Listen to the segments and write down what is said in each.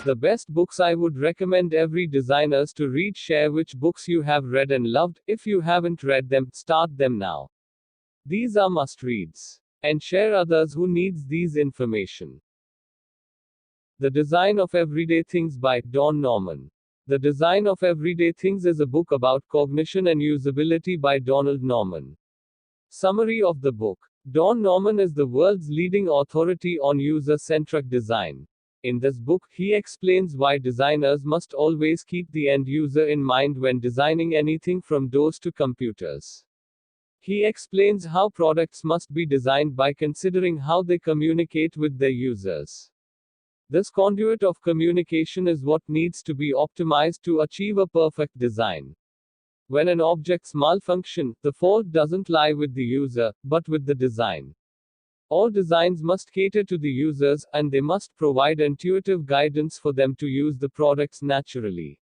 The best books I would recommend every designers to read. Share which books you have read and loved. If you haven't read them, start them now. These are must-reads. And share others who needs these information. The Design of Everyday Things by Don Norman. The Design of Everyday Things is a book about cognition and usability by Donald Norman. Summary of the book. Don Norman is the world's leading authority on user-centric design. In this book, he explains why designers must always keep the end user in mind when designing anything from doors to computers. He explains how products must be designed by considering how they communicate with their users. This conduit of communication is what needs to be optimized to achieve a perfect design. When an object's malfunction, the fault doesn't lie with the user, but with the design. All designs must cater to the users, and they must provide intuitive guidance for them to use the products naturally.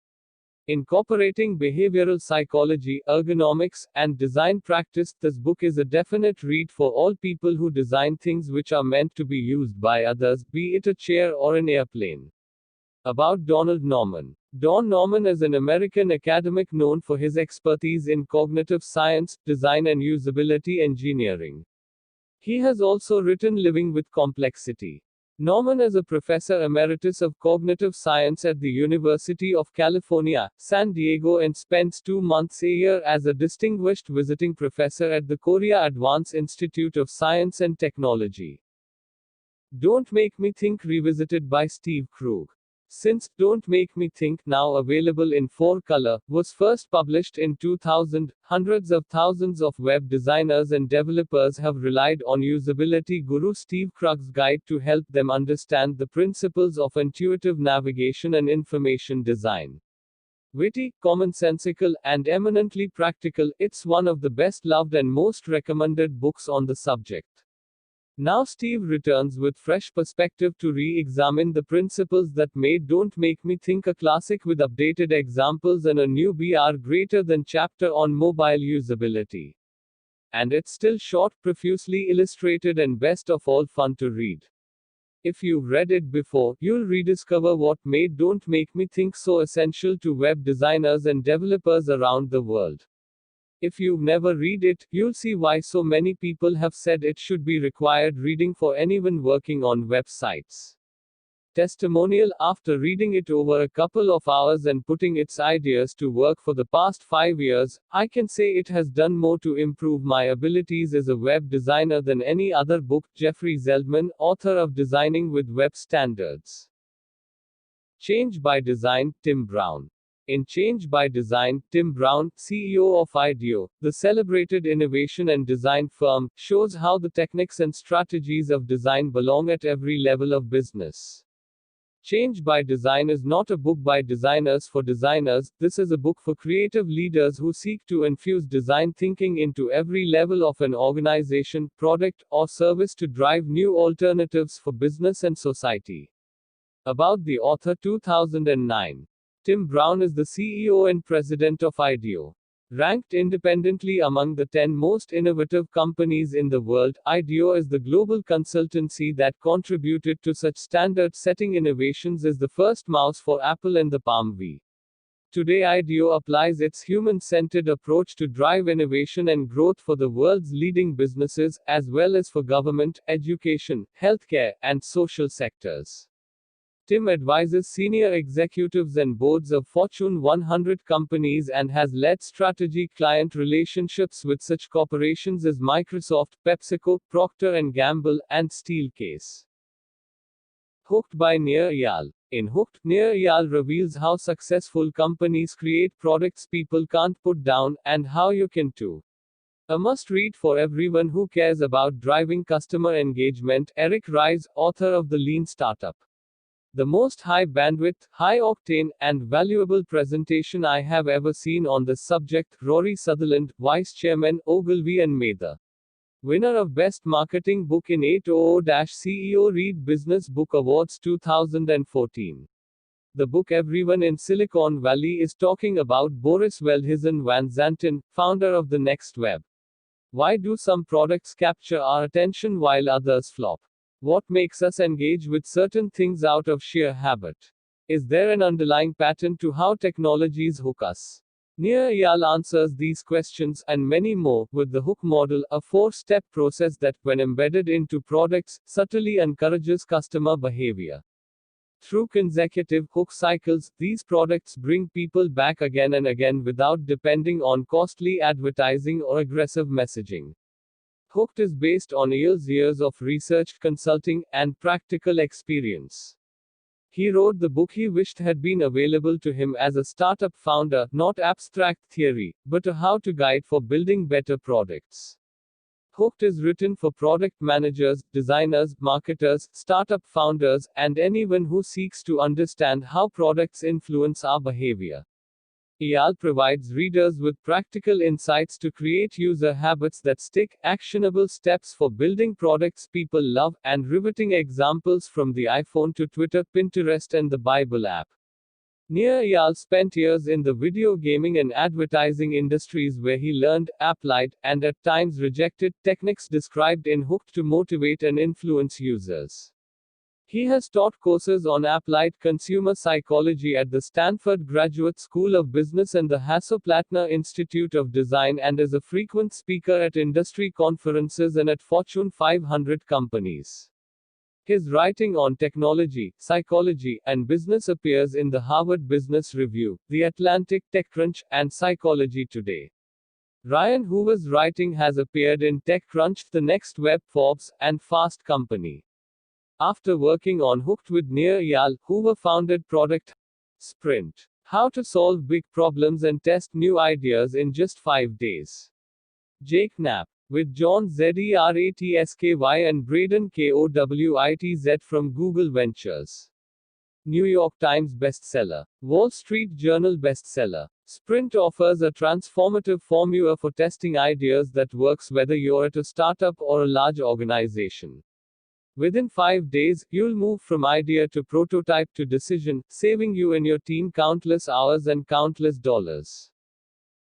Incorporating behavioral psychology, ergonomics, and design practice, this book is a definite read for all people who design things which are meant to be used by others, be it a chair or an airplane. About Donald Norman. Don Norman is an American academic known for his expertise in cognitive science, design and usability engineering. He has also written Living with Complexity. Norman is a professor emeritus of cognitive science at the University of California, San Diego and spends 2 months a year as a distinguished visiting professor at the Korea Advanced Institute of Science and Technology. Don't Make Me Think revisited by Steve Krug. Since Don't Make Me Think, now available in 4-color, was first published in 2000, hundreds of thousands of web designers and developers have relied on usability guru Steve Krug's guide to help them understand the principles of intuitive navigation and information design. Witty, commonsensical, and eminently practical, it's one of the best loved and most recommended books on the subject. Now Steve returns with fresh perspective to re-examine the principles that made Don't Make Me Think a classic with updated examples and a new BR greater than chapter on mobile usability. And it's still short, profusely illustrated and best of all fun to read. If you've read it before, you'll rediscover what made Don't Make Me Think so essential to web designers and developers around the world. If you've never read it, you'll see why so many people have said it should be required reading for anyone working on websites. Testimonial. After reading it over a couple of hours and putting its ideas to work for the past 5 years, I can say it has done more to improve my abilities as a web designer than any other book. Jeffrey Zeldman, author of Designing with Web Standards. Change by Design, Tim Brown. In Change by Design, Tim Brown, CEO of IDEO, the celebrated innovation and design firm, shows how the techniques and strategies of design belong at every level of business. Change by Design is not a book by designers for designers, this is a book for creative leaders who seek to infuse design thinking into every level of an organization, product, or service to drive new alternatives for business and society. About the author. 2009. Tim Brown is the CEO and president of IDEO. Ranked independently among the 10 most innovative companies in the world, IDEO is the global consultancy that contributed to such standard-setting innovations as the first mouse for Apple and the Palm V. Today IDEO applies its human-centered approach to drive innovation and growth for the world's leading businesses, as well as for government, education, healthcare, and social sectors. Tim advises senior executives and boards of Fortune 100 companies and has led strategic client relationships with such corporations as Microsoft, PepsiCo, Procter & Gamble, and Steelcase. Hooked by Nir Eyal. In Hooked, Nir Eyal reveals how successful companies create products people can't put down, and how you can too. A must-read for everyone who cares about driving customer engagement. Eric Ries, author of The Lean Startup. The most high-bandwidth, high-octane, and valuable presentation I have ever seen on this subject. Rory Sutherland, Vice Chairman, Ogilvy and Mather. Winner of Best Marketing Book in 800-CEO Read Business Book Awards 2014. The book everyone in Silicon Valley is talking about. Boris Veldhuizen van Zanten, founder of The Next Web. Why do some products capture our attention while others flop? What makes us engage with certain things out of sheer habit? Is there an underlying pattern to how technologies hook us? Nir Eyal answers these questions, and many more, with the hook model, a four-step process that, when embedded into products, subtly encourages customer behavior. Through consecutive hook cycles, these products bring people back again and again without depending on costly advertising or aggressive messaging. Hooked is based on Eyal's years of research, consulting, and practical experience. He wrote the book he wished had been available to him as a startup founder, not abstract theory, but a how-to guide for building better products. Hooked is written for product managers, designers, marketers, startup founders, and anyone who seeks to understand how products influence our behavior. Eyal provides readers with practical insights to create user habits that stick, actionable steps for building products people love, and riveting examples from the iPhone to Twitter, Pinterest, and the Bible app. Nir Eyal spent years in the video gaming and advertising industries where he learned, applied, and at times rejected techniques described in Hooked to motivate and influence users. He has taught courses on applied consumer psychology at the Stanford Graduate School of Business and the Hasso-Plattner Institute of Design, and is a frequent speaker at industry conferences and at Fortune 500 companies. His writing on technology, psychology, and business appears in the Harvard Business Review, The Atlantic, TechCrunch, and Psychology Today. Ryan Hoover's writing has appeared in TechCrunch, The Next Web, Forbes, and Fast Company. After working on Hooked with Nir Eyal, Hoover founded Product Sprint. How to solve big problems and test new ideas in just 5 days. Jake Knapp. With John Zeratsky and Braden Kowitz from Google Ventures. New York Times bestseller. Wall Street Journal bestseller. Sprint offers a transformative formula for testing ideas that works whether you're at a startup or a large organization. Within 5 days, you'll move from idea to prototype to decision, saving you and your team countless hours and countless dollars.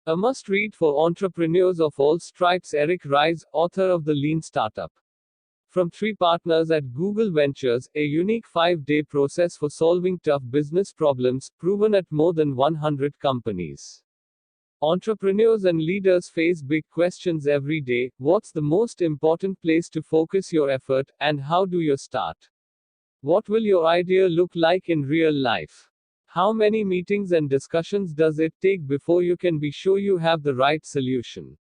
A must-read for entrepreneurs of all stripes. Eric Ries, author of The Lean Startup. From 3 partners at Google Ventures, a unique 5-day process for solving tough business problems, proven at more than 100 companies. Entrepreneurs and leaders face big questions every day. What's the most important place to focus your effort, and how do you start? What will your idea look like in real life? How many meetings and discussions does it take before you can be sure you have the right solution?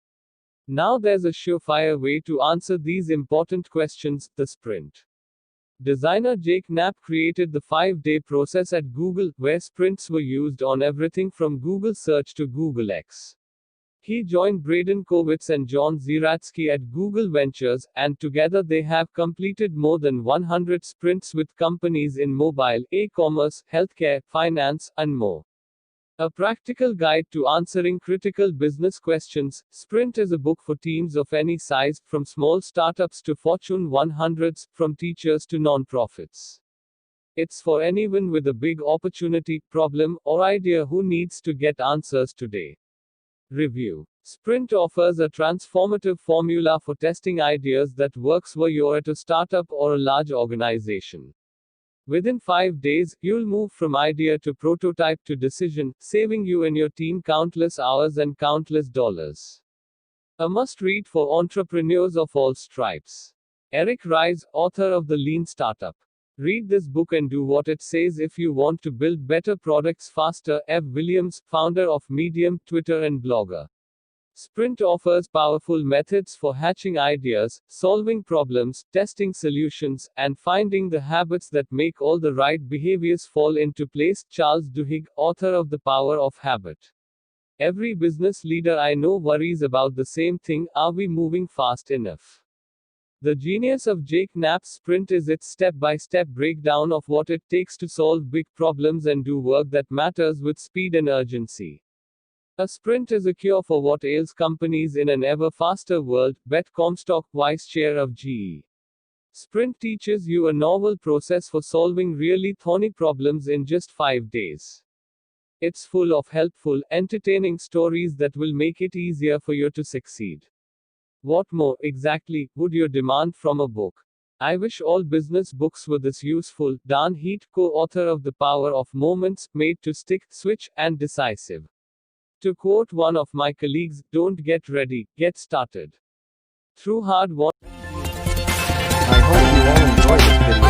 Now there's a surefire way to answer these important questions: the sprint. Designer Jake Knapp created the 5-day process at Google, where sprints were used on everything from Google Search to Google X. He joined Braden Kowitz and John Zeratsky at Google Ventures, and together they have completed more than 100 sprints with companies in mobile, e-commerce, healthcare, finance, and more. A practical guide to answering critical business questions. Sprint is a book for teams of any size, from small startups to Fortune 100s, from teachers to nonprofits. It's for anyone with a big opportunity, problem, or idea who needs to get answers today. Review. Sprint offers a transformative formula for testing ideas that works whether you're at a startup or a large organization. Within 5 days, you'll move from idea to prototype to decision, saving you and your team countless hours and countless dollars. A must-read for entrepreneurs of all stripes. Eric Ries, author of The Lean Startup. Read this book and do what it says if you want to build better products faster. Ev Williams, founder of Medium, Twitter, and blogger. Sprint offers powerful methods for hatching ideas, solving problems, testing solutions, and finding the habits that make all the right behaviors fall into place. Charles Duhigg, author of The Power of Habit. Every business leader I know worries about the same thing: are we moving fast enough? The genius of Jake Knapp's Sprint is its step-by-step breakdown of what it takes to solve big problems and do work that matters with speed and urgency. A sprint is a cure for what ails companies in an ever-faster world, bet Comstock, vice chair of GE. Sprint teaches you a novel process for solving really thorny problems in just 5 days. It's full of helpful, entertaining stories that will make it easier for you to succeed. What more, exactly, would you demand from a book? I wish all business books were this useful. Dan Heath, co-author of The Power of Moments, Made to Stick, Switch, and Decisive. To quote one of my colleagues, don't get ready, get started. Through hard work. I hope you all enjoyed this video.